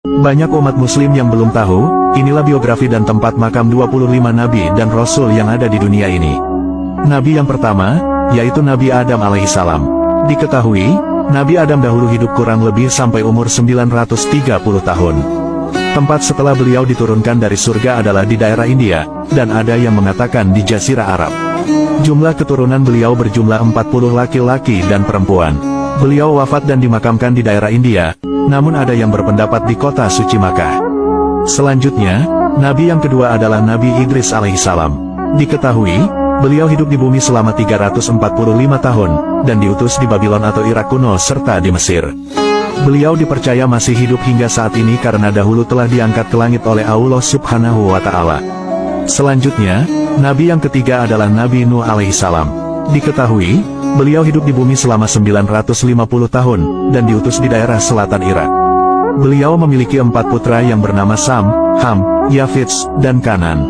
Banyak umat muslim yang belum tahu, inilah biografi dan tempat makam 25 nabi dan rasul yang ada di dunia ini. Nabi yang pertama, yaitu Nabi Adam alaihissalam. Diketahui, Nabi Adam dahulu hidup kurang lebih sampai umur 930 tahun. Tempat setelah beliau diturunkan dari surga adalah di daerah India, dan ada yang mengatakan di Jazirah Arab. Jumlah keturunan beliau berjumlah 40 laki-laki dan perempuan. Beliau wafat dan dimakamkan di daerah India, namun ada yang berpendapat di kota suci Makkah. Selanjutnya, Nabi yang kedua adalah Nabi Idris alaihissalam. Diketahui, beliau hidup di bumi selama 345 tahun, dan diutus di Babylon atau Irak kuno serta di Mesir. Beliau dipercaya masih hidup hingga saat ini karena dahulu telah diangkat ke langit oleh Allah Subhanahu wa Ta'ala. Selanjutnya, Nabi yang ketiga adalah Nabi Nuh alaihissalam. Diketahui, beliau hidup di bumi selama 950 tahun, dan diutus di daerah selatan Irak. Beliau memiliki 4 putra yang bernama Sam, Ham, Yafits, dan Kanan.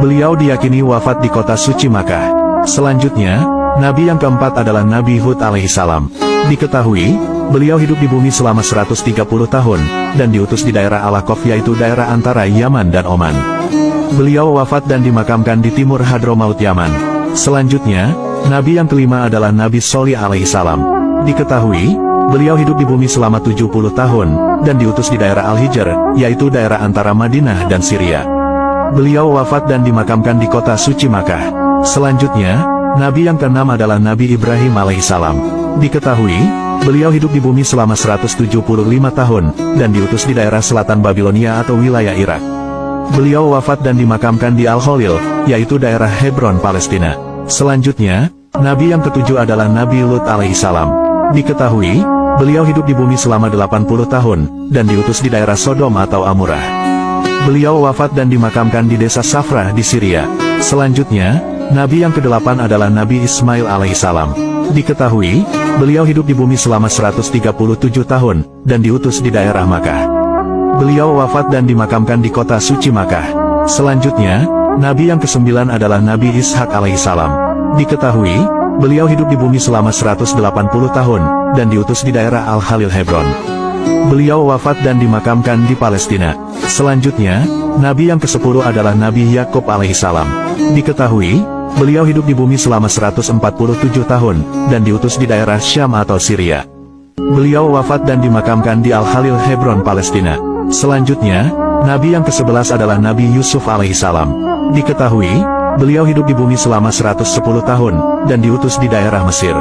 Beliau diyakini wafat di kota suci Makkah. Selanjutnya, Nabi yang keempat adalah Nabi Hud alaihissalam. Diketahui, beliau hidup di bumi selama 130 tahun, dan diutus di daerah Al-Ahqaf yaitu daerah antara Yaman dan Oman. Beliau wafat dan dimakamkan di timur Hadramaut Yaman. Selanjutnya, Nabi yang kelima adalah Nabi Sholih alaihissalam. Diketahui, beliau hidup di bumi selama 70 tahun, dan diutus di daerah Al-Hijr, yaitu daerah antara Madinah dan Syria. Beliau wafat dan dimakamkan di kota suci Makkah. Selanjutnya, Nabi yang keenam adalah Nabi Ibrahim alaihissalam. Diketahui, beliau hidup di bumi selama 175 tahun, dan diutus di daerah selatan Babilonia atau wilayah Irak. Beliau wafat dan dimakamkan di Al-Khalil, yaitu daerah Hebron, Palestina. Selanjutnya, Nabi yang ketujuh adalah Nabi Lut alaihissalam. Diketahui, beliau hidup di bumi selama 80 tahun, dan diutus di daerah Sodom atau Amurah. Beliau wafat dan dimakamkan di desa Safrah di Syria. Selanjutnya, Nabi yang kedelapan adalah Nabi Ismail alaihissalam. Diketahui, beliau hidup di bumi selama 137 tahun, dan diutus di daerah Makkah. Beliau wafat dan dimakamkan di kota suci Makkah. Selanjutnya, Nabi yang kesembilan adalah Nabi Ishak alaihissalam. Diketahui, beliau hidup di bumi selama 180 tahun, dan diutus di daerah Al-Khalil Hebron. Beliau wafat dan dimakamkan di Palestina. Selanjutnya, Nabi yang ke-10 adalah Nabi Yakub alaihissalam. Diketahui, beliau hidup di bumi selama 147 tahun, dan diutus di daerah Syam atau Syria. Beliau wafat dan dimakamkan di Al-Khalil Hebron, Palestina. Selanjutnya, Nabi yang ke-11 adalah Nabi Yusuf alaihissalam. Diketahui, beliau hidup di bumi selama 110 tahun, dan diutus di daerah Mesir.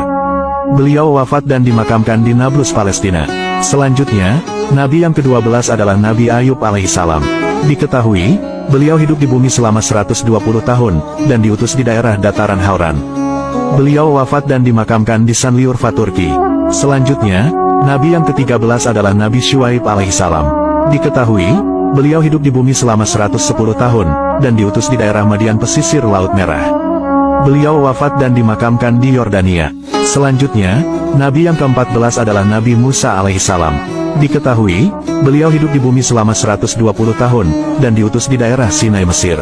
Beliau wafat dan dimakamkan di Nablus, Palestina. Selanjutnya, Nabi yang ke-12 adalah Nabi Ayub alaihissalam. Diketahui, beliau hidup di bumi selama 120 tahun, dan diutus di daerah dataran Hauran. Beliau wafat dan dimakamkan di Sanliurfa, Turki. Selanjutnya, Nabi yang ke-13 adalah Nabi Syuaib alaihissalam. Diketahui, beliau hidup di bumi selama 110 tahun, dan diutus di daerah Madian pesisir Laut Merah. Beliau wafat dan dimakamkan di Yordania. Selanjutnya, Nabi yang ke-14 adalah Nabi Musa alaihissalam. Diketahui, beliau hidup di bumi selama 120 tahun, dan diutus di daerah Sinai, Mesir.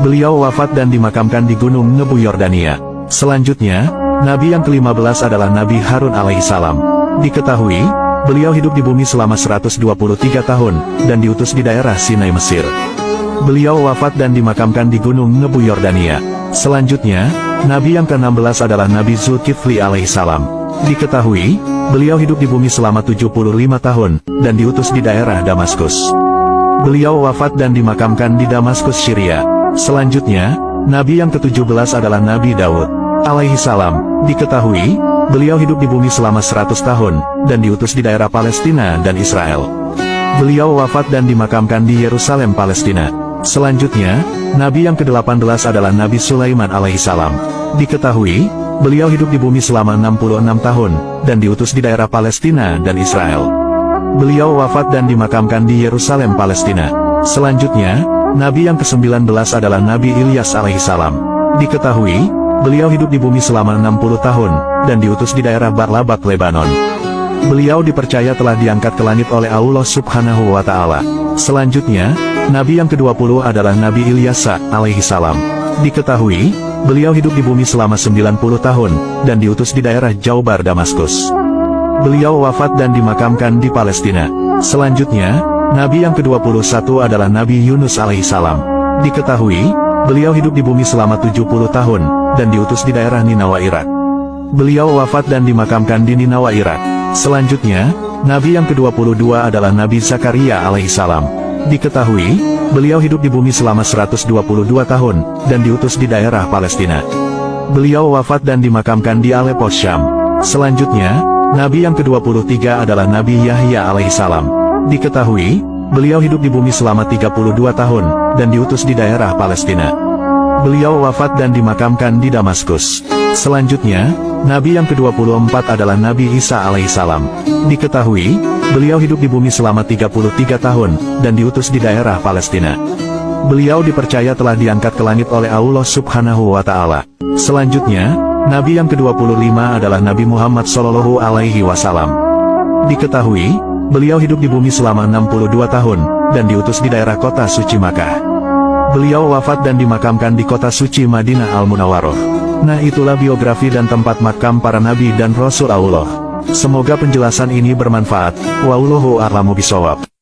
Beliau wafat dan dimakamkan di Gunung Nebu, Yordania. Selanjutnya, Nabi yang ke-15 adalah Nabi Harun alaihissalam. Diketahui, beliau hidup di bumi selama 123 tahun, dan diutus di daerah Sinai, Mesir. Beliau wafat dan dimakamkan di Gunung Nebu, Yordania. Selanjutnya, Nabi yang ke-16 adalah Nabi Zulkifli alaihissalam. Diketahui, beliau hidup di bumi selama 75 tahun, dan diutus di daerah Damaskus. Beliau wafat dan dimakamkan di Damaskus, Syria. Selanjutnya, Nabi yang ke-17 adalah Nabi Daud alaihissalam. Diketahui, beliau hidup di bumi selama 100 tahun, dan diutus di daerah Palestina dan Israel. Beliau wafat dan dimakamkan di Yerusalem, Palestina. Selanjutnya, Nabi yang ke-18 adalah Nabi Sulaiman alaihissalam. Diketahui, beliau hidup di bumi selama 66 tahun, dan diutus di daerah Palestina dan Israel. Beliau wafat dan dimakamkan di Yerusalem, Palestina. Selanjutnya, Nabi yang ke-19 adalah Nabi Ilyas alaihissalam. Diketahui, beliau hidup di bumi selama 60 tahun, dan diutus di daerah Barlabak, Lebanon. Beliau dipercaya telah diangkat ke langit oleh Allah Subhanahu wa Ta'ala. Selanjutnya, Nabi yang ke-20 adalah Nabi Ilyasa alaihissalam. Diketahui, beliau hidup di bumi selama 90 tahun, dan diutus di daerah Jaubar, Damaskus. Beliau wafat dan dimakamkan di Palestina. Selanjutnya, Nabi yang ke-21 adalah Nabi Yunus alaihissalam. Diketahui, beliau hidup di bumi selama 70 tahun, dan diutus di daerah Ninawa Irak. Beliau wafat dan dimakamkan di Ninawa Irak. Selanjutnya, Nabi yang ke-22 adalah Nabi Zakaria alaihissalam. Diketahui, beliau hidup di bumi selama 122 tahun, dan diutus di daerah Palestina. Beliau wafat dan dimakamkan di Aleppo, Syam. Selanjutnya, Nabi yang ke-23 adalah Nabi Yahya alaihissalam. Diketahui, beliau hidup di bumi selama 32 tahun, dan diutus di daerah Palestina. Beliau wafat dan dimakamkan di Damaskus. Selanjutnya, Nabi yang ke-24 adalah Nabi Isa alaihissalam. Diketahui, beliau hidup di bumi selama 33 tahun, dan diutus di daerah Palestina. Beliau dipercaya telah diangkat ke langit oleh Allah Subhanahu wa Ta'ala. Selanjutnya, Nabi yang ke-25 adalah Nabi Muhammad Shallallahu Alaihi Wasallam. Diketahui, beliau hidup di bumi selama 62 tahun, dan diutus di daerah kota suci Makkah. Beliau wafat dan dimakamkan di kota suci Madinah Al-Munawwaroh. Nah, itulah biografi dan tempat makam para nabi dan rasul Allah. Semoga penjelasan ini bermanfaat. Wallahu a'lamu bishawab.